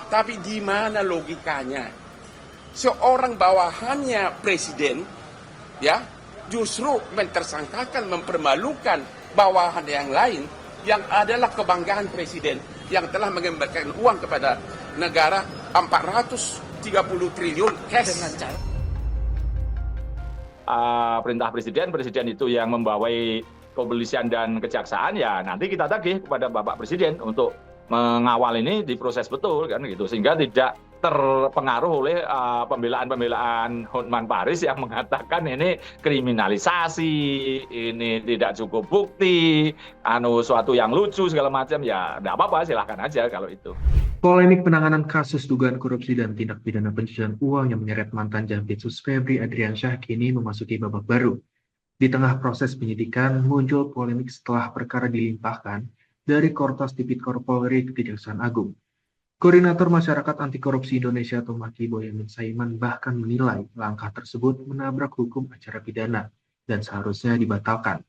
Tapi di mana logikanya? Seorang bawahannya presiden, ya, justru mentersangkakan, mempermalukan bawahan yang lain yang adalah kebanggaan presiden yang telah mengembalikan uang kepada negara 430 triliun cash. Perintah presiden itu yang membawai kepolisian dan kejaksaan, ya nanti kita tagih kepada Bapak Presiden untuk mengawal ini diproses betul kan gitu, sehingga tidak terpengaruh oleh pembelaan Hotman Paris yang mengatakan ini kriminalisasi, ini tidak cukup bukti, suatu yang lucu segala macam. Ya enggak apa-apa, silahkan aja kalau itu. Polemik penanganan kasus dugaan korupsi dan tindak pidana pencucian uang yang menyeret mantan Jampitsus Febri Adriansyah kini memasuki babak baru. Di tengah proses penyidikan, muncul polemik setelah perkara dilimpahkan dari Kortas Tipikor Polri ke Kejaksaan Agung. Koordinator Masyarakat Anti Korupsi Indonesia atau MAKI Boyamin Saiman bahkan menilai langkah tersebut menabrak hukum acara pidana dan seharusnya dibatalkan.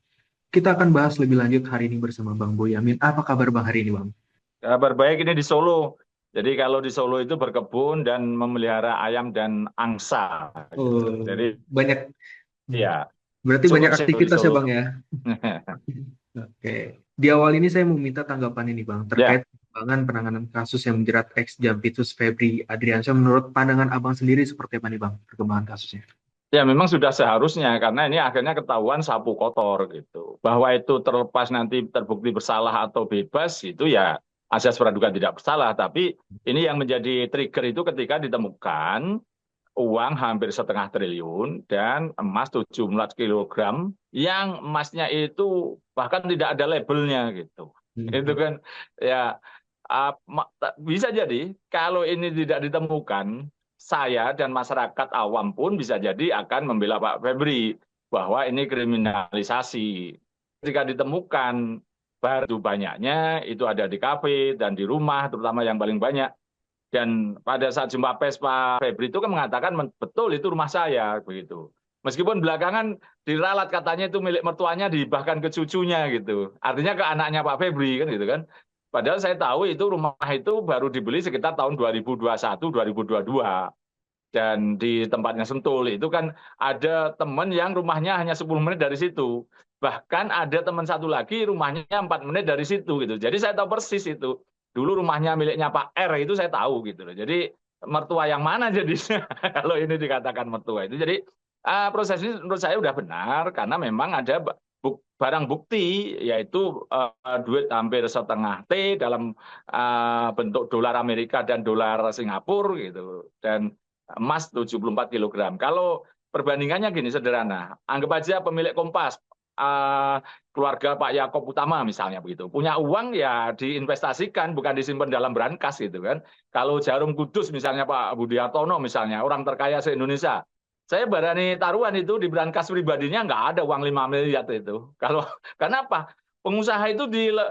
Kita akan bahas lebih lanjut hari ini bersama Bang Boyamin. Apa kabar Bang hari ini, Bang? Kabar baik, ini di Solo. Jadi kalau di Solo itu berkebun dan memelihara ayam dan angsa. Oh, jadi banyak. Ya. Berarti banyak aktivitas ya Bang ya. Oke. Di awal ini saya meminta tanggapan ini Bang terkait penanganan kasus yang menjerat ex Jampitsus Febri Adriansyah. Menurut pandangan Abang sendiri seperti apa nih Bang perkembangan kasusnya? Ya memang sudah seharusnya, karena ini akhirnya ketahuan sapu kotor gitu. Bahwa itu terlepas nanti terbukti bersalah atau bebas itu ya asas praduga tidak bersalah. Tapi ini yang menjadi trigger itu ketika ditemukan uang hampir 0,5 triliun dan emas 17 kilogram yang emasnya itu bahkan tidak ada labelnya gitu. Itu kan ya bisa jadi kalau ini tidak ditemukan, saya dan masyarakat awam pun bisa jadi akan membela Pak Febri bahwa ini kriminalisasi. Ketika ditemukan baru banyaknya itu ada di kafe dan di rumah, terutama yang paling banyak. Dan pada saat jumpa pers Pak Febri itu kan mengatakan betul itu rumah saya begitu. Meskipun belakangan diralat katanya itu milik mertuanya dihibahkan ke cucunya gitu. Artinya ke anaknya Pak Febri kan gitu kan. Padahal saya tahu itu rumah itu baru dibeli sekitar tahun 2021 2022. Dan di tempatnya Sentul itu kan ada teman yang rumahnya hanya 10 menit dari situ. Bahkan ada teman satu lagi rumahnya 4 menit dari situ gitu. Jadi saya tahu persis itu. Dulu rumahnya miliknya Pak R itu saya tahu gitu loh. Jadi mertua yang mana jadinya kalau ini dikatakan mertua itu. Jadi proses ini menurut saya udah benar karena memang ada barang bukti yaitu duit hampir 0,5 T dalam bentuk dolar Amerika dan dolar Singapura gitu. Dan emas 74 kilogram. Kalau perbandingannya gini sederhana, anggap aja pemilik Kompas, keluarga Pak Yaakob Utama misalnya begitu, punya uang ya diinvestasikan, bukan disimpan dalam brankas gitu kan. Kalau Jarum Kudus misalnya Pak Budi Hartono misalnya, orang terkaya se-Indonesia, saya berani taruhan itu di brankas pribadinya nggak ada uang 5 miliar itu. Karena apa? Pengusaha itu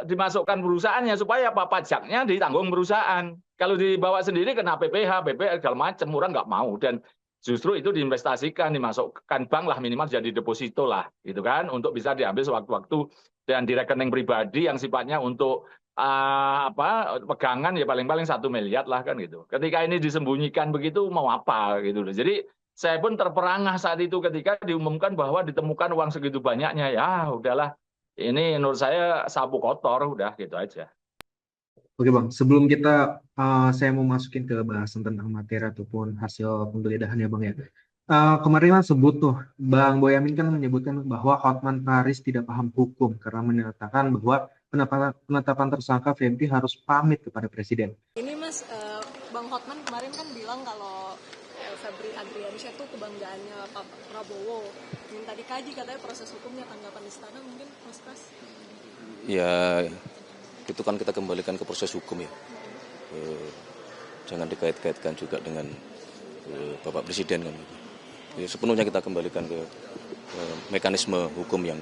dimasukkan perusahaannya supaya apa, pajaknya ditanggung perusahaan. Kalau dibawa sendiri kena PPh, PPh segala macam, orang nggak mau. Dan justru itu diinvestasikan, dimasukkan bank lah minimal jadi deposito lah, gitu kan, untuk bisa diambil sewaktu-waktu dan di rekening pribadi yang sifatnya untuk pegangan ya paling-paling 1 miliar lah kan gitu. Ketika ini disembunyikan begitu mau apa gitu loh. Jadi saya pun terperangah saat itu ketika diumumkan bahwa ditemukan uang segitu banyaknya. Ya udahlah, ini menurut saya sapu kotor, udah gitu aja. Oke Bang, sebelum saya mau masukin ke bahasan tentang materi ataupun hasil penggeledahan ya Bang ya. Kemarin kan sebut tuh, Bang Boyamin kan menyebutkan bahwa Hotman Paris tidak paham hukum karena menyatakan bahwa penetapan tersangka Febri harus pamit kepada Presiden. Ini Mas, Bang Hotman kemarin kan bilang kalau Febri Adriansyah itu kebanggaannya Pak Prabowo. Minta dikaji katanya proses hukumnya, tanggapan istana mungkin Mas Pras? Ya, itu kan kita kembalikan ke proses hukum ya. Jangan dikait-kaitkan juga dengan Bapak Presiden kan. Ya, sepenuhnya kita kembalikan ke mekanisme hukum yang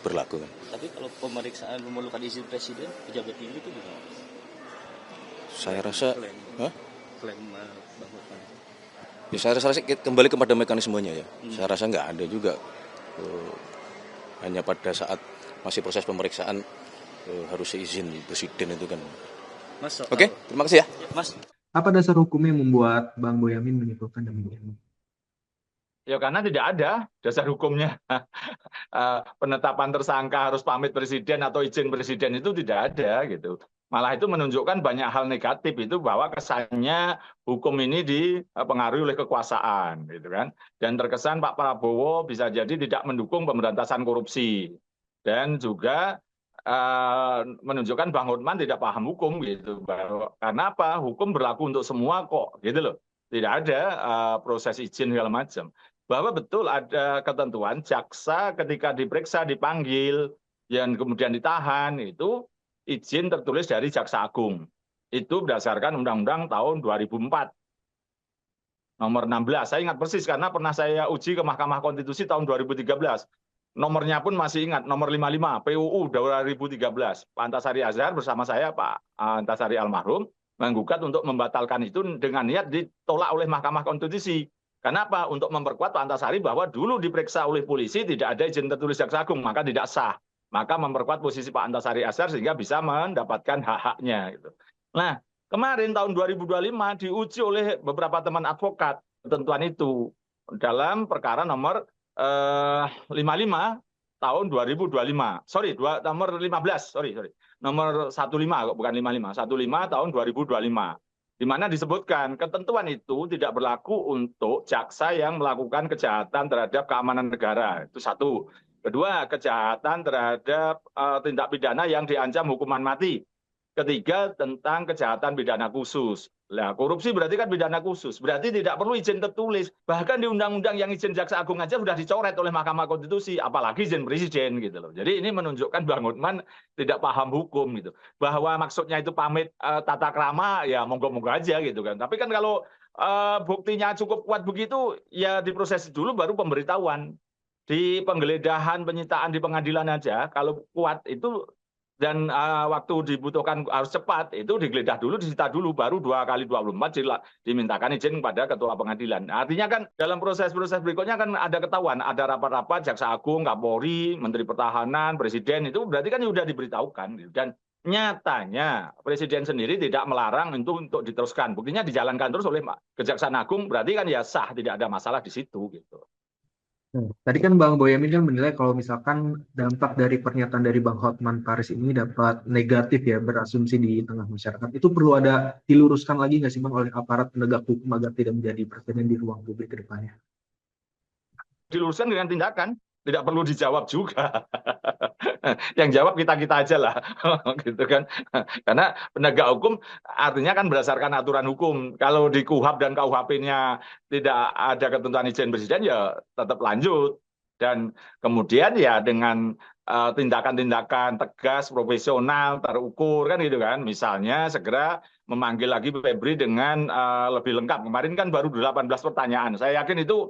berlaku kan. Tapi kalau pemeriksaan memerlukan izin Presiden, pejabat tinggi itu gimana? Saya rasa Klaim Bang Hotman. Ya saya rasa kembali kepada mekanismenya ya. Saya rasa nggak ada juga. Hanya pada saat masih proses pemeriksaan harus izin Presiden itu kan. Mas, Oke, terima kasih ya. Mas. Apa dasar hukumnya yang membuat Bang Boyamin menyimpulkan demikian? Ya karena tidak ada dasar hukumnya. Penetapan tersangka harus pamit presiden atau izin presiden itu tidak ada gitu. Malah itu menunjukkan banyak hal negatif itu bahwa kesannya hukum ini dipengaruhi oleh kekuasaan gitu kan. Dan terkesan Pak Prabowo bisa jadi tidak mendukung pemberantasan korupsi. Dan juga menunjukkan Bang Hotman tidak paham hukum gitu. Karena apa? Hukum berlaku untuk semua kok gitu loh. Tidak ada proses izin segala macam. Bahwa betul ada ketentuan jaksa ketika diperiksa, dipanggil, yang kemudian ditahan, itu izin tertulis dari Jaksa Agung. Itu berdasarkan Undang-Undang tahun 2004, nomor 16. Saya ingat persis karena pernah saya uji ke Mahkamah Konstitusi tahun 2013. Nomornya pun masih ingat, nomor 55, PUU 2013. Pak Antasari Azhar bersama saya, Pak Antasari almarhum, menggugat untuk membatalkan itu dengan niat ditolak oleh Mahkamah Konstitusi. Kenapa? Untuk memperkuat Pak Antasari bahwa dulu diperiksa oleh polisi tidak ada izin tertulis Jaksa Agung, maka tidak sah. Maka memperkuat posisi Pak Antasari Azhar sehingga bisa mendapatkan hak-haknya. Gitu. Nah, kemarin tahun 2025 diuji oleh beberapa teman advokat ketentuan itu dalam perkara nomor 55 tahun 2025. Sorry, nomor 15, sorry. Nomor 15 bukan 55, 15 tahun 2025. Di mana disebutkan ketentuan itu tidak berlaku untuk jaksa yang melakukan kejahatan terhadap keamanan negara. Itu satu. Kedua, kejahatan terhadap tindak pidana yang diancam hukuman mati. Ketiga, tentang kejahatan pidana khusus. Nah, korupsi berarti kan pidana khusus. Berarti tidak perlu izin tertulis. Bahkan di undang-undang yang izin Jaksa Agung aja sudah dicoret oleh Mahkamah Konstitusi, apalagi izin presiden gitu loh. Jadi ini menunjukkan Bang Hotman tidak paham hukum gitu. Bahwa maksudnya itu pamit tata krama, ya monggo-monggo aja gitu kan. Tapi kan kalau buktinya cukup kuat begitu, ya diproses dulu baru pemberitahuan. Di penggeledahan, penyitaan di pengadilan aja, kalau kuat itu dan waktu dibutuhkan harus cepat, itu digeledah dulu, disita dulu, baru 2x24 dimintakan izin kepada ketua pengadilan. Artinya kan dalam proses-proses berikutnya kan ada ketahuan, ada rapat-rapat Jaksa Agung, Kapolri, Menteri Pertahanan, Presiden, itu berarti kan sudah diberitahukan. Dan nyatanya Presiden sendiri tidak melarang untuk diteruskan. Buktinya dijalankan terus oleh Kejaksaan Agung, berarti kan ya sah, tidak ada masalah di situ gitu. Tadi kan Bang Boyamin kan menilai kalau misalkan dampak dari pernyataan dari Bang Hotman Paris ini dapat negatif ya, berasumsi di tengah masyarakat. Itu perlu ada diluruskan lagi nggak sih Bang oleh aparat penegak hukum agar tidak menjadi presiden di ruang publik ke depannya? Diluruskan dengan tindakan, tidak perlu dijawab juga. Yang jawab kita-kita aja lah. Gitu kan. Karena penegak hukum artinya kan berdasarkan aturan hukum. Kalau di KUHAP dan KUHP-nya tidak ada ketentuan izin presiden, ya tetap lanjut. Dan kemudian ya dengan tindakan-tindakan tegas, profesional, terukur kan gitu kan. Misalnya segera memanggil lagi Febri dengan lebih lengkap. Kemarin kan baru 18 pertanyaan. Saya yakin itu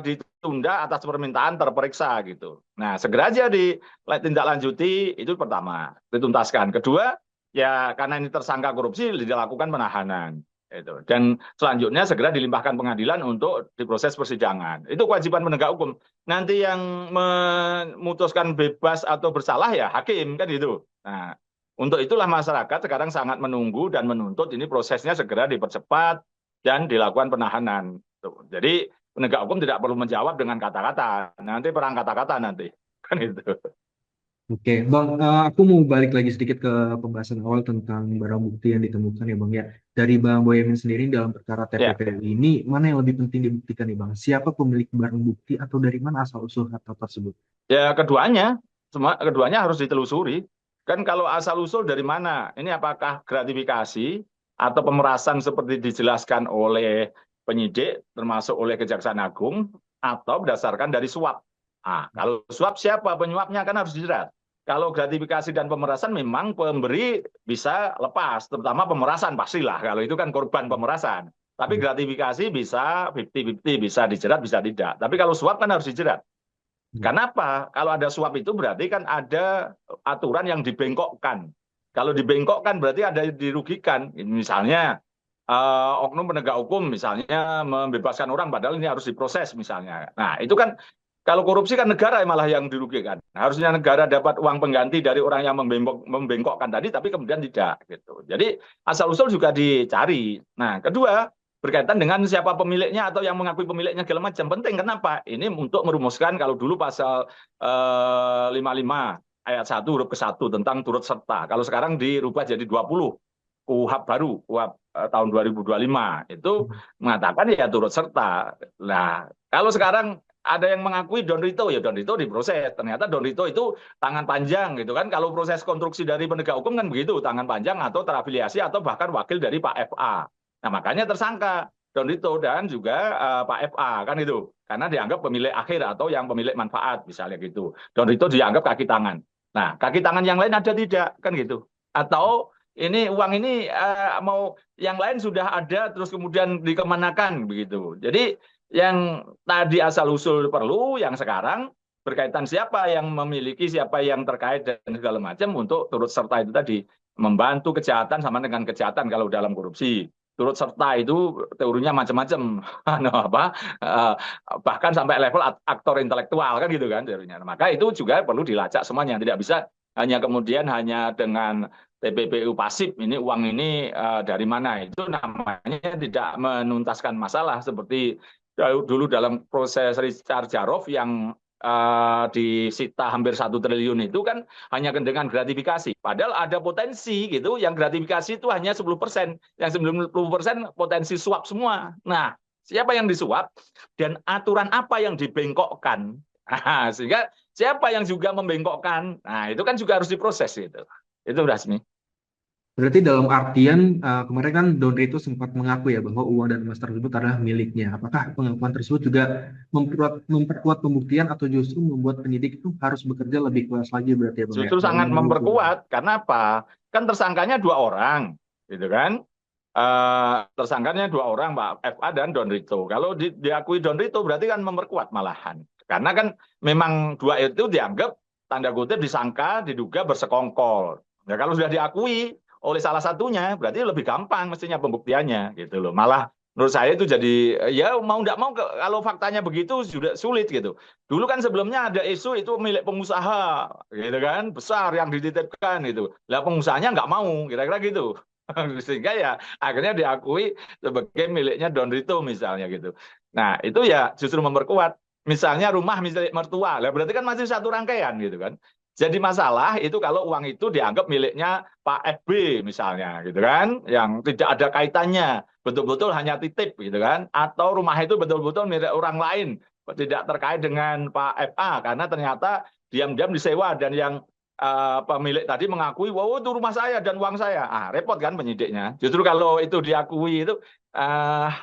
ditunda atas permintaan terperiksa gitu. Nah, segera aja ditindaklanjuti, itu pertama, dituntaskan. Kedua, ya karena ini tersangka korupsi dilakukan penahanan. Itu. Dan selanjutnya segera dilimpahkan pengadilan untuk diproses persidangan. Itu kewajiban penegak hukum. Nanti yang memutuskan bebas atau bersalah ya hakim kan gitu. Nah, untuk itulah masyarakat sekarang sangat menunggu dan menuntut ini prosesnya segera dipercepat dan dilakukan penahanan. Tuh. Jadi penegak hukum tidak perlu menjawab dengan kata-kata. Nanti perang kata-kata nanti. Kan itu. Oke, Bang, aku mau balik lagi sedikit ke pembahasan awal tentang barang bukti yang ditemukan ya Bang ya. Dari Bang Boyamin sendiri dalam perkara Ya. TPPU ini, mana yang lebih penting dibuktikan nih Bang? Siapa pemilik barang bukti atau dari mana asal-usul harta tersebut? Ya keduanya harus ditelusuri. Kan kalau asal-usul dari mana? Ini apakah gratifikasi atau pemerasan seperti dijelaskan oleh penyidik, termasuk oleh Kejaksaan Agung, atau berdasarkan dari suap. Nah, kalau suap siapa penyuapnya kan harus dijerat. Kalau gratifikasi dan pemerasan memang pemberi bisa lepas, terutama pemerasan pastilah. Kalau itu kan korban pemerasan. Tapi gratifikasi bisa 50-50, bisa dijerat, bisa tidak. Tapi kalau suap kan harus dijerat. Kenapa? Kalau ada suap itu berarti kan ada aturan yang dibengkokkan. Kalau dibengkokkan berarti ada yang dirugikan. Misalnya oknum penegak hukum misalnya membebaskan orang padahal ini harus diproses misalnya. Nah, itu kan Kalau korupsi kan negara malah yang dirugikan. Harusnya negara dapat uang pengganti dari orang yang membengkokkan tadi, tapi kemudian tidak gitu. Jadi asal usul juga dicari. Nah, kedua berkaitan dengan siapa pemiliknya atau yang mengakui pemiliknya segala macam penting. Kenapa? Ini untuk merumuskan kalau dulu pasal 55 ayat 1 huruf ke-1 tentang turut serta. Kalau sekarang dirubah jadi 20 KUHP baru, KUHP tahun 2025 itu mengatakan ya turut serta. Nah, kalau sekarang ada yang mengakui Don Rito, ya Don Rito diproses. Ternyata Don Rito itu tangan panjang gitu kan. Kalau proses konstruksi dari penegak hukum kan begitu, tangan panjang atau terafiliasi atau bahkan wakil dari Pak FA. Nah, makanya tersangka Don Rito dan juga Pak FA kan itu. Karena dianggap pemilik akhir atau yang pemilik manfaat misalnya gitu. Don Rito dianggap kaki tangan. Nah, kaki tangan yang lain ada tidak kan gitu. Atau ini uang ini mau yang lain sudah ada terus kemudian dikemanakan begitu. Jadi yang tadi asal usul perlu, yang sekarang berkaitan siapa yang memiliki, siapa yang terkait dan segala macam untuk turut serta itu tadi membantu kejahatan sama dengan kejahatan kalau dalam korupsi. Turut serta itu teorinya macam-macam, bahkan sampai level aktor intelektual kan gitu kan teorinya. Maka itu juga perlu dilacak semuanya, tidak bisa hanya kemudian hanya dengan TPPU pasif, ini uang ini dari mana, itu namanya tidak menuntaskan masalah seperti dulu dalam proses Richard Jaroff yang disita hampir 1 triliun itu kan hanya dengan gratifikasi. Padahal ada potensi gitu, yang gratifikasi itu hanya 10%, yang 90% potensi suap semua. Nah, siapa yang disuap dan aturan apa yang dibengkokkan? Sehingga siapa yang juga membengkokkan? Nah, itu kan juga harus diproses gitu. Itu Rasmi. Berarti dalam artian kemarin kan Don Rito sempat mengaku ya bahwa uang dan emas tersebut adalah miliknya. Apakah pengakuan tersebut juga memperkuat pembuktian atau justru membuat penyidik itu harus bekerja lebih keras lagi berarti ya Bang ya? Justru sangat memperkuat. Karena apa? Kan tersangkanya 2 orang, gitu kan? Tersangkanya 2 orang, Pak FA dan Don Rito. Kalau diakui Don Rito berarti kan memperkuat malahan. Karena kan memang 2 itu dianggap tanda kutip disangka, diduga bersekongkol. Ya kalau sudah diakui oleh salah satunya berarti lebih gampang mestinya pembuktiannya gitu loh. Malah menurut saya itu jadi ya mau nggak mau kalau faktanya begitu sudah sulit gitu. Dulu kan sebelumnya ada isu itu milik pengusaha gitu kan, besar yang dititipkan itu. Lah pengusahanya nggak mau kira-kira gitu. Sehingga ya akhirnya diakui sebagai miliknya Don Rito misalnya gitu. Nah, itu ya justru memperkuat. Misalnya rumah milik mertua, lah berarti kan masih satu rangkaian gitu kan. Jadi masalah itu kalau uang itu dianggap miliknya Pak FB misalnya gitu kan, yang tidak ada kaitannya, betul-betul hanya titip gitu kan, atau rumah itu betul-betul milik orang lain, tidak terkait dengan Pak FA karena ternyata diam-diam disewa dan yang pemilik tadi mengakui, wow itu rumah saya dan uang saya, repot kan penyidiknya. Justru kalau itu diakui itu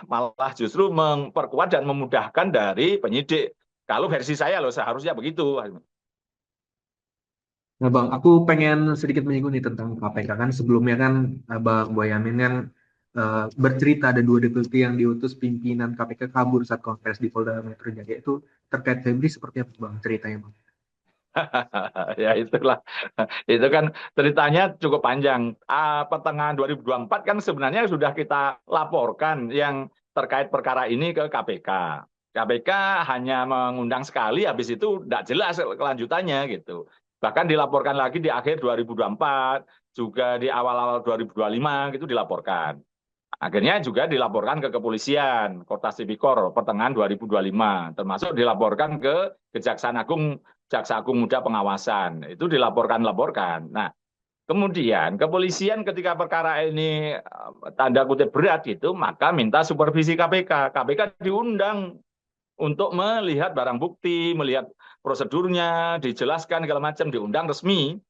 malah justru memperkuat dan memudahkan dari penyidik. Kalau versi saya loh seharusnya begitu. Nah Bang, aku pengen sedikit menyinggung nih tentang KPK kan. Sebelumnya kan Bang Boyamin kan bercerita ada 2 deputi yang diutus pimpinan KPK kabur saat konferensi di Polda Metro Jaya. Itu terkait Febri seperti apa Bang ceritanya Bang? Ya itulah, itu kan ceritanya cukup panjang. Pertengahan 2024 kan sebenarnya sudah kita laporkan yang terkait perkara ini ke KPK. KPK hanya mengundang sekali, habis itu tidak jelas kelanjutannya gitu. Bahkan dilaporkan lagi di akhir 2024, juga di awal-awal 2025 gitu dilaporkan. Akhirnya juga dilaporkan ke kepolisian, Kota Tipikor pertengahan 2025, termasuk dilaporkan ke Kejaksaan Agung, Jaksa Agung Muda Pengawasan. Itu dilaporkan. Nah, kemudian kepolisian ketika perkara ini tanda kutip berat gitu, maka minta supervisi KPK. KPK diundang untuk melihat barang bukti, melihat prosedurnya, dijelaskan segala macam, diundang resmi.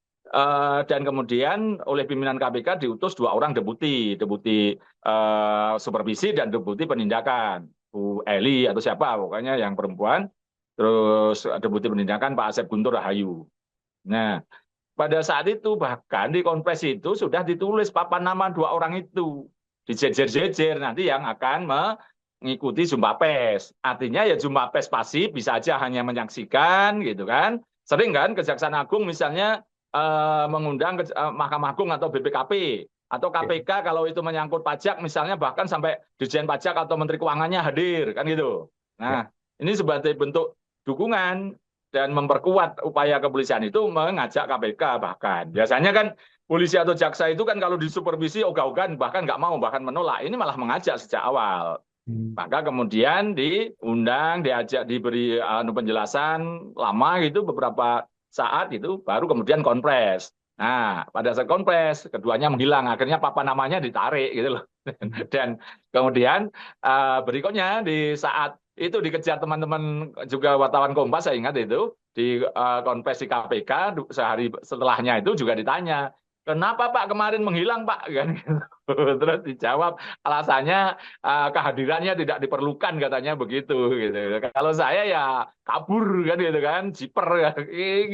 Dan kemudian oleh pimpinan KPK diutus 2 orang deputi supervisi dan deputi penindakan, Bu Eli atau siapa pokoknya yang perempuan, terus deputi penindakan Pak Asep Guntur Rahayu. Nah, pada saat itu bahkan di konferensi itu sudah ditulis papan nama 2 orang itu, dijejer-jejer nanti yang akan mengikuti jumpa pers. Artinya ya jumpa pers pasif bisa aja hanya menyaksikan gitu kan. Sering kan Kejaksaan Agung misalnya mengundang Mahkamah Agung atau BPKP atau KPK kalau itu menyangkut pajak misalnya bahkan sampai Dirjen Pajak atau Menteri Keuangannya hadir kan gitu. Nah, ini sebagai bentuk dukungan dan memperkuat upaya kepolisian itu mengajak KPK bahkan. Biasanya kan polisi atau jaksa itu kan kalau disupervisi ogah-ogahan bahkan nggak mau, bahkan menolak. Ini malah mengajak sejak awal. Maka kemudian diundang, diajak, diberi penjelasan lama gitu beberapa saat itu, baru kemudian konpres. Nah, pada saat konpres, keduanya menghilang. Akhirnya papa namanya ditarik gitu loh. Dan kemudian berikutnya di saat itu dikejar teman-teman juga wartawan Kompas, saya ingat itu, di konpres di KPK, sehari setelahnya itu juga ditanya, kenapa Pak kemarin menghilang Pak? Kan gitu. Terus dijawab alasannya kehadirannya tidak diperlukan katanya begitu gitu. Kalau saya ya kabur kan gitu kan, jiper ya.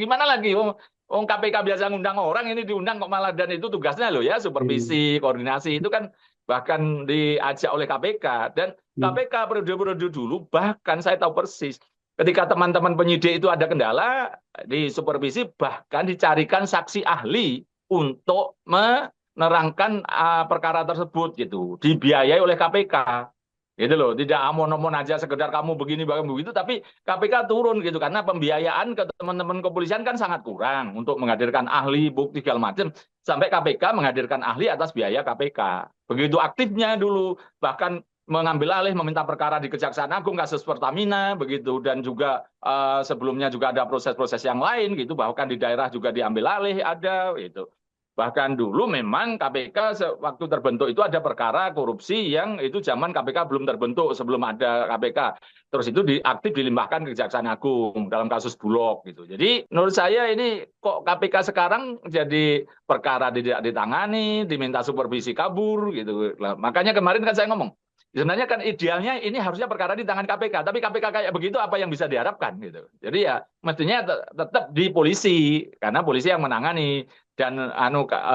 Gimana lagi? KPK biasa ngundang orang, ini diundang kok malah, dan itu tugasnya loh ya, supervisi, koordinasi itu kan bahkan diajak oleh KPK. Dan KPK periode-periode dulu bahkan saya tahu persis ketika teman-teman penyidik itu ada kendala di supervisi, bahkan dicarikan saksi ahli untuk menerangkan perkara tersebut gitu, dibiayai oleh KPK gitu loh, tidak amon-amon aja sekedar kamu begini begitu, tapi KPK turun gitu karena pembiayaan ke teman-teman kepolisian kan sangat kurang untuk menghadirkan ahli, bukti segala macam, sampai KPK menghadirkan ahli atas biaya KPK. Begitu aktifnya dulu, bahkan mengambil alih, meminta perkara di Kejaksaan Agung kasus Pertamina begitu, dan juga sebelumnya juga ada proses-proses yang lain gitu, bahkan di daerah juga diambil alih ada gitu. Bahkan dulu memang KPK waktu terbentuk itu ada perkara korupsi yang itu zaman KPK belum terbentuk, sebelum ada KPK. Terus itu aktif dilimpahkan ke Kejaksaan Agung dalam kasus Bulog gitu. Jadi menurut saya ini kok KPK sekarang jadi perkara tidak ditangani, diminta supervisi kabur gitu. Makanya kemarin kan saya ngomong, sebenarnya kan idealnya ini harusnya perkara di tangan KPK, tapi KPK kayak begitu apa yang bisa diharapkan gitu. Jadi ya mestinya tetap di polisi karena polisi yang menangani, dan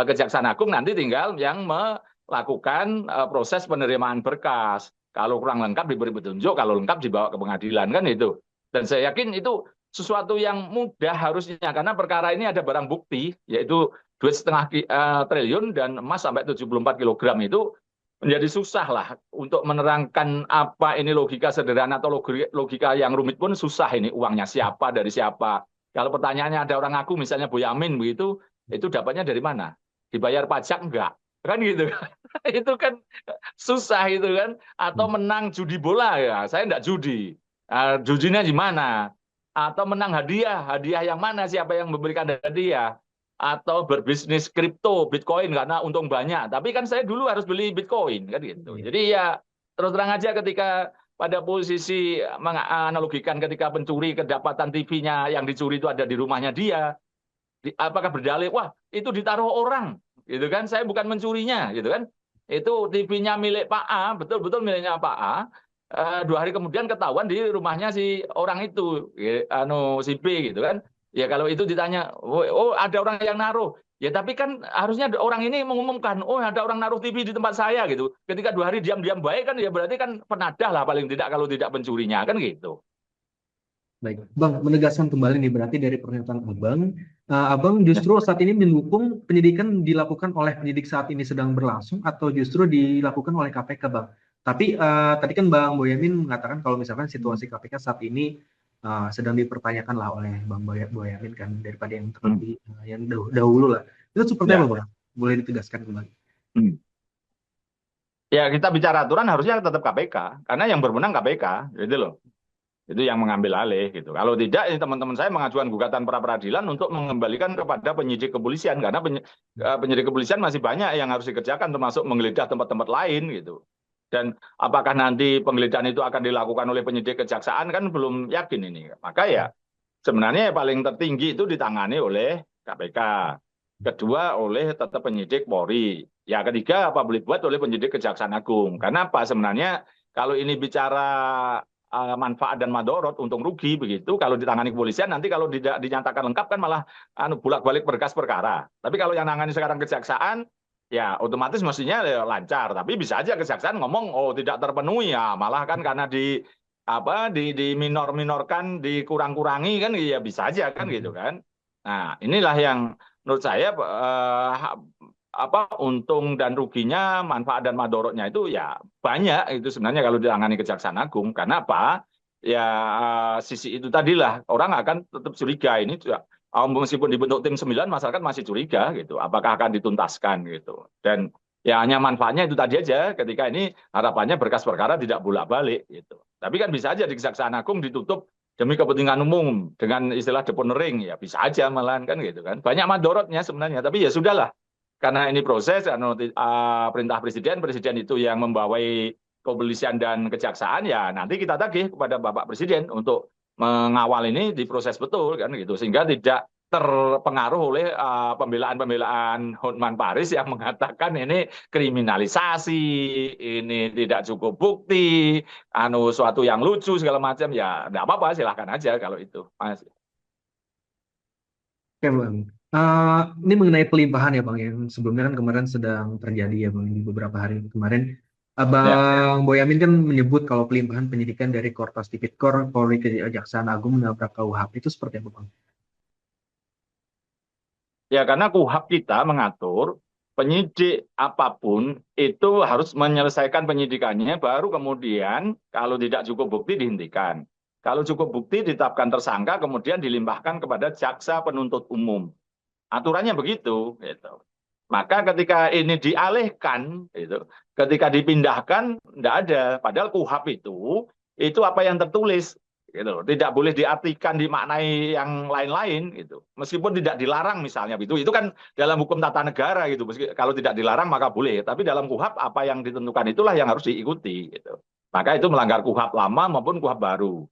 Kejaksaan Agung nanti tinggal yang melakukan proses penerimaan berkas. Kalau kurang lengkap diberi petunjuk, kalau lengkap dibawa ke pengadilan kan itu. Dan saya yakin itu sesuatu yang mudah harusnya, karena perkara ini ada barang bukti yaitu duit 1,5 triliun dan emas sampai 74 kilogram, itu menjadi susah lah untuk menerangkan apa ini logika sederhana atau logika yang rumit pun susah. Ini uangnya siapa, dari siapa. Kalau pertanyaannya ada orang ngaku misalnya Boyamin begitu, itu dapatnya dari mana? Dibayar pajak enggak? Kan gitu kan. Itu kan susah itu kan. Atau menang judi bola, ya saya enggak judi. Judinya di mana? Atau menang hadiah, hadiah yang mana, siapa yang memberikan hadiah? Atau berbisnis kripto, Bitcoin karena untung banyak. Tapi kan saya dulu harus beli Bitcoin kan gitu. Jadi ya terus terang aja, ketika pada posisi menganalogikan ketika pencuri kedapatan TV-nya yang dicuri itu ada di rumahnya dia, apakah berdalih, wah itu ditaruh orang, gitu kan? Saya bukan mencurinya, gitu kan? Itu TV-nya milik Pak A, betul-betul miliknya Pak A. 2 hari kemudian ketahuan di rumahnya si orang itu, si B, gitu kan? Ya kalau itu ditanya, oh ada orang yang naruh, ya tapi kan harusnya orang ini mengumumkan, oh ada orang naruh TV di tempat saya, gitu. Ketika 2 hari diam-diam baik kan, ya berarti kan penadah lah paling tidak, kalau tidak pencurinya kan gitu. Baik, Bang, menegaskan kembali nih, berarti dari pernyataan Abang justru saat ini mendukung penyidikan dilakukan oleh penyidik saat ini sedang berlangsung, atau justru dilakukan oleh KPK, Bang? Tapi tadi kan Bang Boyamin mengatakan kalau misalkan situasi KPK saat ini sedang dipertanyakan lah oleh Bang Boyamin kan, daripada yang yang dahulu lah. Itu seperti apa, Bang? Boleh ditegaskan kembali? Ya kita bicara aturan harusnya tetap KPK, karena yang berwenang KPK, gitu loh. Itu yang mengambil alih gitu. Kalau tidak, teman-teman saya mengajukan gugatan pra peradilan untuk mengembalikan kepada penyidik kepolisian, karena penyidik kepolisian masih banyak yang harus dikerjakan, termasuk menggeledah tempat-tempat lain gitu. Dan apakah nanti penggeledahan itu akan dilakukan oleh penyidik kejaksaan kan belum yakin ini. Maka ya sebenarnya paling tertinggi itu ditangani oleh KPK. Kedua oleh tetap penyidik Polri. Ya ketiga apa boleh buat oleh penyidik Kejaksaan Agung. Karena apa sebenarnya kalau ini bicara manfaat dan madorot, untung rugi begitu, kalau ditangani kepolisian nanti kalau tidak dinyatakan lengkap kan malah bolak-balik berkas perkara. Tapi kalau yang nangani sekarang kejaksaan ya otomatis mestinya lancar. Tapi bisa aja kejaksaan ngomong oh tidak terpenuhi, ya malah kan karena di minor-minorkan, dikurang-kurangi kan, ya bisa aja kan gitu kan. Nah inilah yang menurut saya untung dan ruginya, manfaat dan madorotnya itu ya banyak itu sebenarnya kalau ditangani Kejaksaan Agung. Karena apa? ya sisi itu tadilah orang akan tetap curiga ini juga meskipun dibentuk tim 9 masyarakat masih curiga gitu apakah akan dituntaskan gitu dan ya hanya manfaatnya itu tadi aja ketika ini harapannya berkas perkara tidak bolak-balik gitu tapi kan bisa aja di Kejaksaan Agung ditutup demi kepentingan umum dengan istilah deponering ya bisa aja malahan kan gitu kan banyak madorotnya sebenarnya tapi ya sudahlah karena ini proses perintah presiden itu yang membawai kepolisian dan kejaksaan ya nanti kita tagih kepada Bapak Presiden untuk mengawal ini diproses betul kan gitu sehingga tidak terpengaruh oleh pembelaan-pembelaan Hotman Paris yang mengatakan ini kriminalisasi, ini tidak cukup bukti, suatu yang lucu segala macam ya enggak apa-apa silahkan aja kalau itu Mas. Oke Bang, ini mengenai pelimpahan ya Bang, yang sebelumnya kan kemarin sedang terjadi ya Bang, di beberapa hari kemarin. Ya. Bang Boyamin kan menyebut kalau pelimpahan penyidikan dari Korpas Tipikor Polri ke Kejaksaan Agung menabrak KUHP itu seperti apa Bang? Ya, karena KUHP kita mengatur penyidik apapun itu harus menyelesaikan penyidikannya, baru kemudian kalau tidak cukup bukti dihentikan. Kalau cukup bukti ditetapkan tersangka, kemudian dilimpahkan kepada jaksa penuntut umum. Aturannya begitu, gitu. Maka ketika ini dialihkan, gitu, ketika dipindahkan, tidak ada. Padahal KUHP itu apa yang tertulis, gitu. Tidak boleh diartikan, dimaknai yang lain-lain, gitu. Meskipun tidak dilarang misalnya, itu kan dalam hukum tata negara, gitu. Kalau tidak dilarang maka boleh. Tapi dalam KUHP apa yang ditentukan itulah yang harus diikuti, gitu. Maka itu melanggar KUHP lama maupun KUHP baru.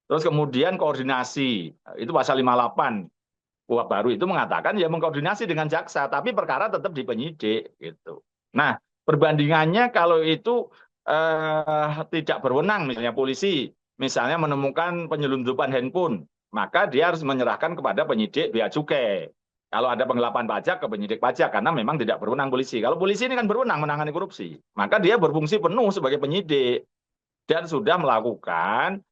Terus kemudian koordinasi, itu pasal 58. KUHP baru itu mengatakan ya mengkoordinasi dengan jaksa, tapi perkara tetap di penyidik gitu. Nah, perbandingannya kalau itu tidak berwenang, misalnya polisi, misalnya menemukan penyelundupan handphone, maka dia harus menyerahkan kepada penyidik bea cukai. Kalau ada penggelapan pajak ke penyidik pajak, karena memang tidak berwenang polisi. Kalau polisi ini kan berwenang menangani korupsi, maka dia berfungsi penuh sebagai penyidik dan sudah melakukan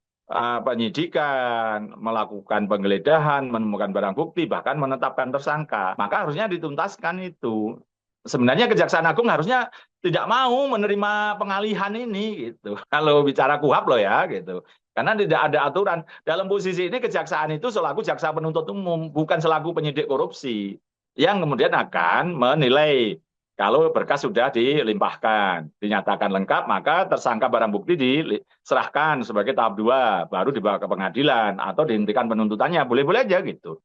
penyidikan, melakukan penggeledahan, menemukan barang bukti, bahkan menetapkan tersangka. Maka harusnya dituntaskan itu. Sebenarnya Kejaksaan Agung harusnya tidak mau menerima pengalihan ini gitu. Kalau bicara KUHP loh ya gitu. Karena tidak ada aturan. Dalam posisi ini kejaksaan itu selaku jaksa penuntut umum, bukan selaku penyidik korupsi. Yang kemudian akan menilai kalau berkas sudah dilimpahkan, dinyatakan lengkap, maka tersangka barang bukti diserahkan sebagai tahap 2, baru dibawa ke pengadilan atau dihentikan penuntutannya, boleh-boleh aja gitu.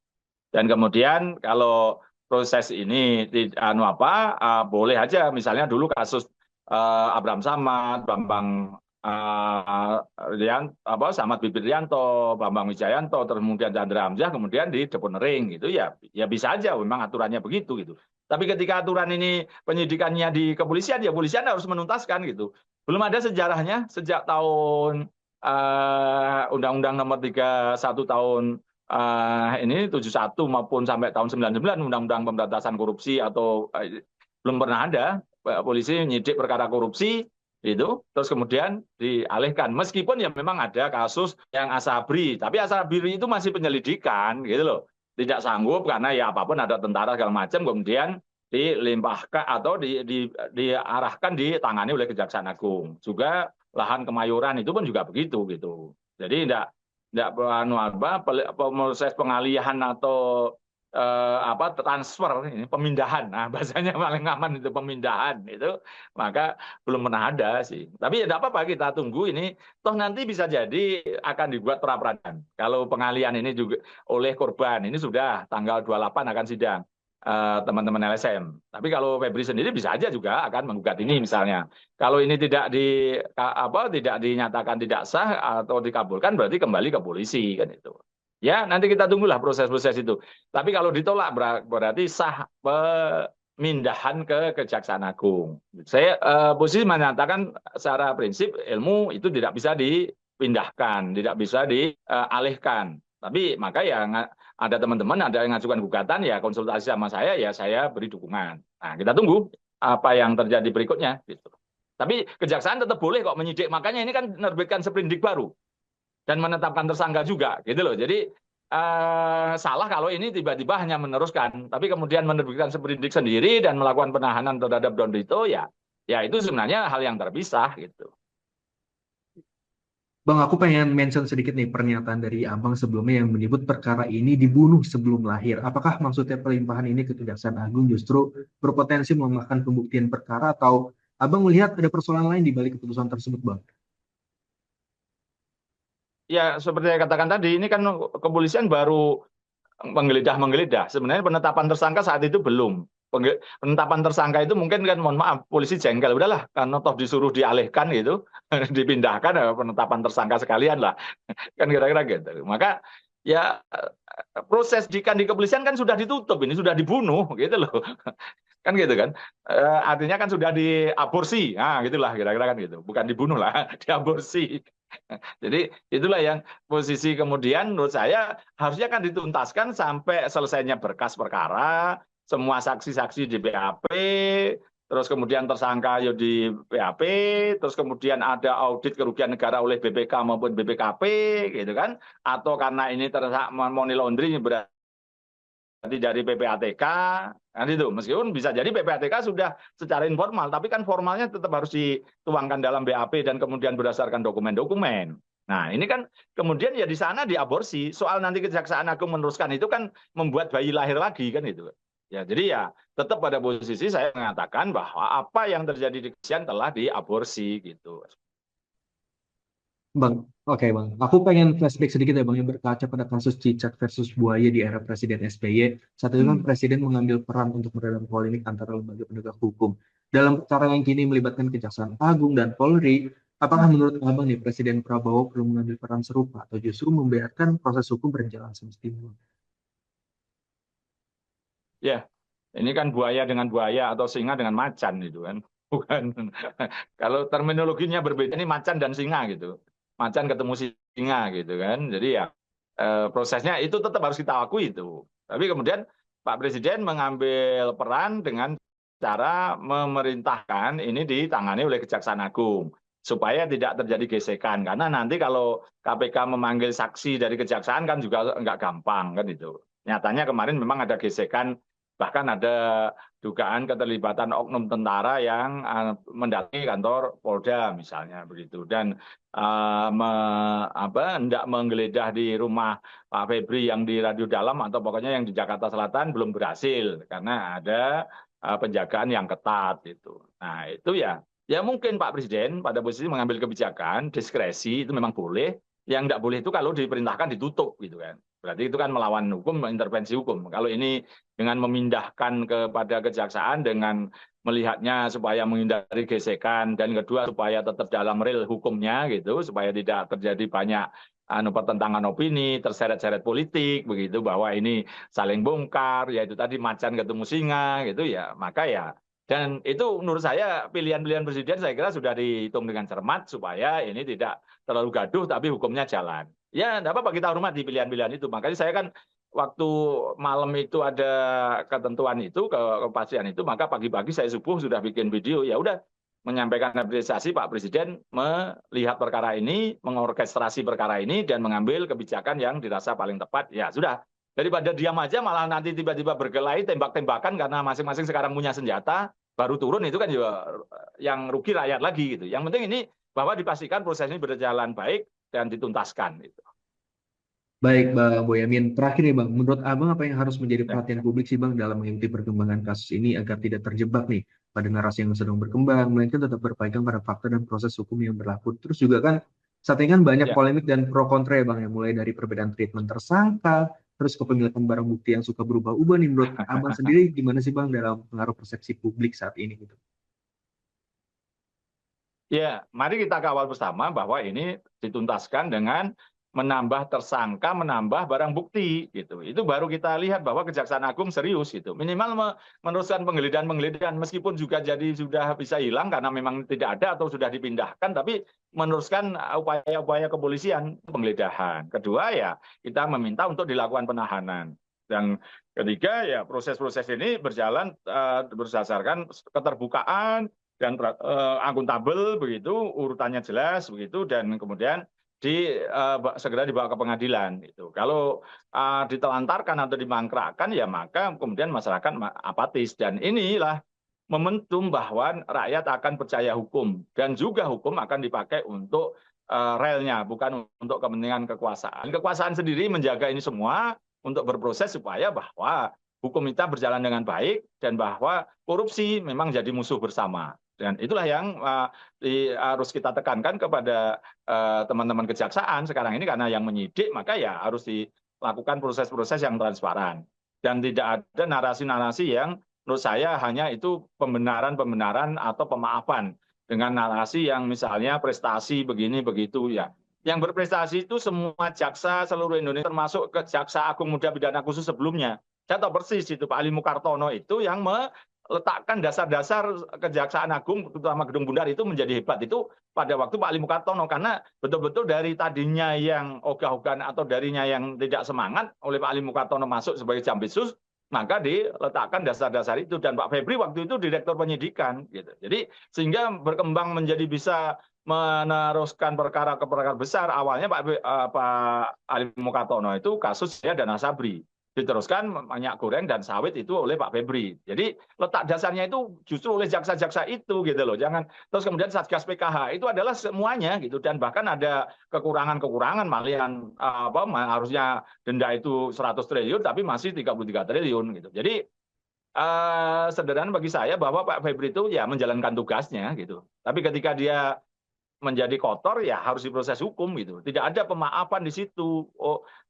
Dan kemudian kalau proses ini boleh aja, misalnya dulu kasus Abraham Samad, Bambang Samad Bibirianto, Bambang Wijayanto, kemudian Chandra Hamzah, kemudian di deponering gitu ya bisa aja, memang aturannya begitu gitu. Tapi ketika aturan ini penyidikannya di kepolisian, ya polisian harus menuntaskan gitu. Belum ada sejarahnya sejak tahun Undang-Undang Nomor 31 tahun ini 71 maupun sampai tahun 99 Undang-Undang Pemberantasan Korupsi atau belum pernah ada polisi menyidik perkara korupsi itu terus kemudian dialihkan meskipun ya memang ada kasus yang Asabri tapi Asabri itu masih penyelidikan gitu loh tidak sanggup karena ya apapun ada tentara segala macam kemudian dilimpahkan atau diarahkan ditangani oleh Kejaksaan Agung juga lahan Kemayoran itu pun juga begitu gitu jadi tidak proses pengalihan atau transfer ini pemindahan nah bahasanya paling aman itu pemindahan itu maka belum pernah ada sih tapi ya tidak apa-apa kita tunggu ini toh nanti bisa jadi akan dibuat pra-peradilan kalau pengalihan ini juga oleh korban ini sudah tanggal 28 akan sidang teman-teman LSM tapi kalau Febri sendiri bisa aja juga akan menggugat ini misalnya kalau ini tidak dinyatakan tidak sah atau dikabulkan berarti kembali ke polisi kan itu. Ya, nanti kita tunggulah proses-proses itu. Tapi kalau ditolak berarti sah pemindahan ke Kejaksaan Agung. Saya posisi menyatakan secara prinsip ilmu itu tidak bisa dipindahkan, tidak bisa dialihkan. Tapi maka ya ada teman-teman ada yang mengajukan gugatan ya konsultasi sama saya ya saya beri dukungan. Nah, kita tunggu apa yang terjadi berikutnya gitu. Tapi kejaksaan tetap boleh kok menyidik. Makanya ini kan menerbitkan sprindik baru. Dan menetapkan tersangka juga gitu loh. Jadi salah kalau ini tiba-tiba hanya meneruskan, tapi kemudian menerbitkan sprindik sendiri dan melakukan penahanan terhadap Don Rito ya itu sebenarnya hal yang terpisah gitu. Bang, aku pengen mention sedikit nih pernyataan dari Abang sebelumnya yang menyebut perkara ini dibunuh sebelum lahir. Apakah maksudnya pelimpahan ini ke Kejaksaan Agung justru berpotensi melemahkan pembuktian perkara atau Abang melihat ada persoalan lain di balik keputusan tersebut, Bang? Ya, seperti saya katakan tadi, ini kan kepolisian baru menggeledah-menggeledah. Sebenarnya penetapan tersangka saat itu belum. Penetapan tersangka itu mungkin kan, mohon maaf, polisi jengkel. Udahlah, karena toh disuruh dialihkan gitu, dipindahkan, penetapan tersangka sekalian lah. Kan kira-kira gitu. Maka ya proses di kepolisian kan sudah ditutup, ini sudah dibunuh gitu loh. Kan gitu kan. Artinya kan sudah diaborsi. Nah, gitulah kira-kira kan gitu. Bukan dibunuh lah, diaborsi. Jadi itulah yang posisi kemudian menurut saya harusnya kan dituntaskan sampai selesainya berkas perkara, semua saksi-saksi di BAP, terus kemudian tersangka yo di BAP, terus kemudian ada audit kerugian negara oleh BPK maupun BPKP, gitu kan? Atau karena ini money laundering berarti dari PPATK, kan itu. Meskipun bisa jadi PPATK sudah secara informal, tapi kan formalnya tetap harus dituangkan dalam BAP dan kemudian berdasarkan dokumen-dokumen. Nah, ini kan kemudian ya di sana diaborsi. Soal nanti Kejaksaan Agung meneruskan itu kan membuat bayi lahir lagi kan itu. Ya, jadi ya tetap pada posisi saya mengatakan bahwa apa yang terjadi di kepolisian telah diaborsi gitu. Bang, oke Bang. Aku pengen flashback sedikit ya Bang yang berkaca pada kasus cicak versus buaya di era Presiden SBY. Saat itu kan Presiden mengambil peran untuk meredam polemik antara lembaga penegak hukum. Dalam perkara yang kini melibatkan Kejaksaan Agung dan Polri, apakah menurut Abang nih Presiden Prabowo perlu mengambil peran serupa atau justru membiarkan proses hukum berjalan semestinya? Ya, ini kan buaya dengan buaya atau singa dengan macan gitu kan. Bukan. Kalau terminologinya berbeda ini macan dan singa gitu. Macan ketemu singa gitu kan. Jadi ya prosesnya itu tetap harus kita akui itu. Tapi kemudian Pak Presiden mengambil peran dengan cara memerintahkan ini ditangani oleh Kejaksaan Agung supaya tidak terjadi gesekan karena nanti kalau KPK memanggil saksi dari kejaksaan kan juga nggak gampang kan itu. Nyatanya kemarin memang ada gesekan, bahkan ada dugaan keterlibatan oknum tentara yang mendatangi kantor Polda misalnya begitu dan hendak menggeledah di rumah Pak Febri yang di Radio Dalam atau pokoknya yang di Jakarta Selatan belum berhasil karena ada penjagaan yang ketat itu. Nah itu ya mungkin Pak Presiden pada posisi mengambil kebijakan diskresi itu memang boleh. Yang tidak boleh itu kalau diperintahkan ditutup gitu kan. Berarti itu kan melawan hukum, intervensi hukum. Kalau ini dengan memindahkan kepada kejaksaan dengan melihatnya supaya menghindari gesekan dan kedua supaya tetap dalam real hukumnya gitu supaya tidak terjadi banyak pertentangan opini, terseret-seret politik begitu bahwa ini saling bongkar, yaitu tadi macan ketemu singa gitu ya. Maka ya dan itu menurut saya pilihan-pilihan presiden saya kira sudah dihitung dengan cermat supaya ini tidak terlalu gaduh tapi hukumnya jalan. Ya, enggak apa-apa kita hormati pilihan-pilihan itu. Makanya saya kan waktu malam itu ada ketentuan itu, kepastian itu, maka pagi-pagi saya subuh sudah bikin video, ya udah menyampaikan apresiasi Pak Presiden melihat perkara ini, mengorkestrasi perkara ini, dan mengambil kebijakan yang dirasa paling tepat. Ya sudah, daripada diam aja malah nanti tiba-tiba berkelahi, tembak-tembakan karena masing-masing sekarang punya senjata, baru turun itu kan juga yang rugi rakyat lagi gitu. Yang penting ini bahwa dipastikan proses ini berjalan baik dan dituntaskan. Gitu. Baik Bang Boyamin, terakhir nih Bang, menurut Abang apa yang harus menjadi perhatian publik sih Bang dalam mengikuti perkembangan kasus ini agar tidak terjebak nih pada narasi yang sedang berkembang, melainkan tetap berpegang pada fakta dan proses hukum yang berlaku. Terus juga kan saat ini kan banyak polemik dan pro kontra ya Bang, yang mulai dari perbedaan treatment tersangka, terus kepemilikan barang bukti yang suka berubah-ubah nih. Menurut Abang sendiri gimana sih Bang dalam pengaruh persepsi publik saat ini gitu? Ya, mari kita kawal bersama bahwa ini dituntaskan dengan menambah tersangka, menambah barang bukti gitu. Itu baru kita lihat bahwa Kejaksaan Agung serius gitu. Minimal meneruskan penggeledahan-penggeledahan meskipun juga jadi sudah bisa hilang karena memang tidak ada atau sudah dipindahkan tapi meneruskan upaya-upaya kepolisian penggeledahan. Kedua ya kita meminta untuk dilakukan penahanan. Dan ketiga ya proses-proses ini berjalan berdasarkan keterbukaan dan akuntabel begitu, urutannya jelas begitu dan kemudian segera dibawa ke pengadilan itu. Kalau ditelantarkan atau dimangkrakkan ya maka kemudian masyarakat apatis dan inilah momentum bahwa rakyat akan percaya hukum dan juga hukum akan dipakai untuk relnya, bukan untuk kepentingan kekuasaan. Kekuasaan sendiri menjaga ini semua untuk berproses supaya bahwa hukum kita berjalan dengan baik dan bahwa korupsi memang jadi musuh bersama. Dan itulah yang harus kita tekankan kepada teman-teman kejaksaan sekarang ini, karena yang menyidik maka ya harus dilakukan proses-proses yang transparan. Dan tidak ada narasi-narasi yang menurut saya hanya itu pembenaran-pembenaran atau pemaafan dengan narasi yang misalnya prestasi begini begitu ya. Yang berprestasi itu semua jaksa seluruh Indonesia, termasuk ke Jaksa Agung Muda Pidana Khusus sebelumnya. Saya tahu persis itu Pak Ali Mukartono itu yang meletakkan dasar-dasar Kejaksaan Agung, terutama Gedung Bundar itu menjadi hebat itu pada waktu Pak Ali Mukartono, karena betul-betul dari tadinya yang ogah-ogahan atau darinya yang tidak semangat oleh Pak Ali Mukartono masuk sebagai Jampitsus, maka diletakkan dasar-dasar itu, dan Pak Febri waktu itu direktur penyidikan gitu. Jadi sehingga berkembang menjadi bisa meneruskan perkara ke perkara besar. Awalnya Pak Ali Mukartono itu kasusnya Dana Sabri, diteruskan minyak goreng dan sawit itu oleh Pak Febri. Jadi letak dasarnya itu justru oleh jaksa-jaksa itu gitu loh. Jangan terus kemudian Satgas PKH itu adalah semuanya gitu, dan bahkan ada kekurangan-kekurangan, malian harusnya denda itu 100 triliun tapi masih 33 triliun gitu. Jadi sederhana bagi saya bahwa Pak Febri itu ya menjalankan tugasnya gitu. Tapi ketika dia menjadi kotor ya harus diproses hukum gitu. Tidak ada pemaafan di situ.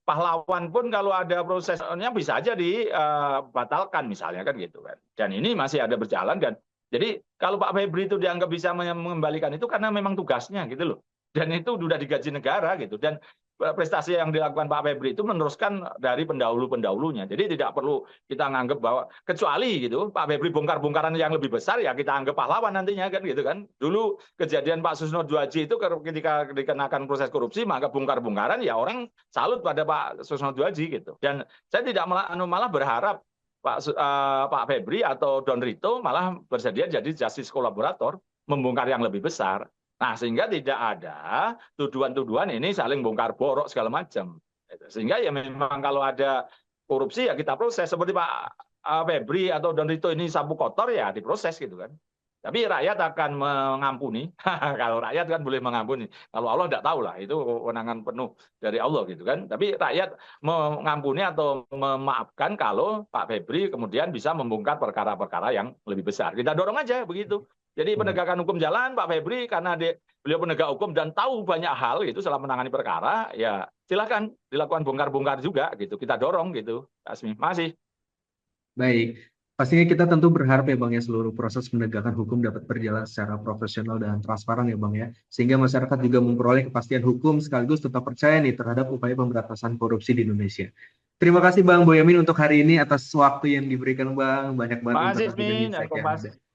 Pahlawan pun kalau ada prosesnya bisa aja dibatalkan misalnya kan gitu kan. Dan ini masih ada berjalan, dan jadi kalau Pak Febri itu dianggap bisa mengembalikan itu karena memang tugasnya gitu loh. Dan itu sudah digaji negara gitu, dan prestasi yang dilakukan Pak Febri itu meneruskan dari pendahulu-pendahulunya. Jadi tidak perlu kita nganggap bahwa, kecuali gitu Pak Febri bongkar-bongkaran yang lebih besar ya kita anggap pahlawan nantinya kan gitu kan. Dulu kejadian Pak Susno Duaji itu ketika dikenakan proses korupsi maka bongkar-bongkaran ya orang salut pada Pak Susno Duaji gitu. Dan saya tidak malah berharap Pak Febri atau Don Rito malah bersedia jadi justice kolaborator membongkar yang lebih besar. Nah, sehingga tidak ada tuduhan-tuduhan ini saling bongkar borok segala macam. Sehingga ya memang kalau ada korupsi ya kita proses. Seperti Pak Febri atau Don Rito ini sapu kotor ya diproses gitu kan. Tapi rakyat akan mengampuni. Kalau rakyat kan boleh mengampuni. Kalau Allah tidak tahu lah, itu kewenangan penuh dari Allah gitu kan. Tapi rakyat mengampuni atau memaafkan kalau Pak Febri kemudian bisa membongkar perkara-perkara yang lebih besar. Kita dorong aja begitu. Jadi penegakan hukum jalan Pak Febri karena beliau penegak hukum dan tahu banyak hal itu setelah menangani perkara, ya silakan dilakukan bongkar-bongkar juga gitu. Kita dorong gitu. Asmi, masih. Baik, pastinya kita tentu berharap ya Bang ya seluruh proses penegakan hukum dapat berjalan secara profesional dan transparan ya Bang ya. Sehingga masyarakat juga memperoleh kepastian hukum sekaligus tetap percaya nih terhadap upaya pemberantasan korupsi di Indonesia. Terima kasih Bang Boyamin untuk hari ini atas waktu yang diberikan Bang. Banyak banget Makasih informasi dan Ismi dan insight yang Kompas. ada.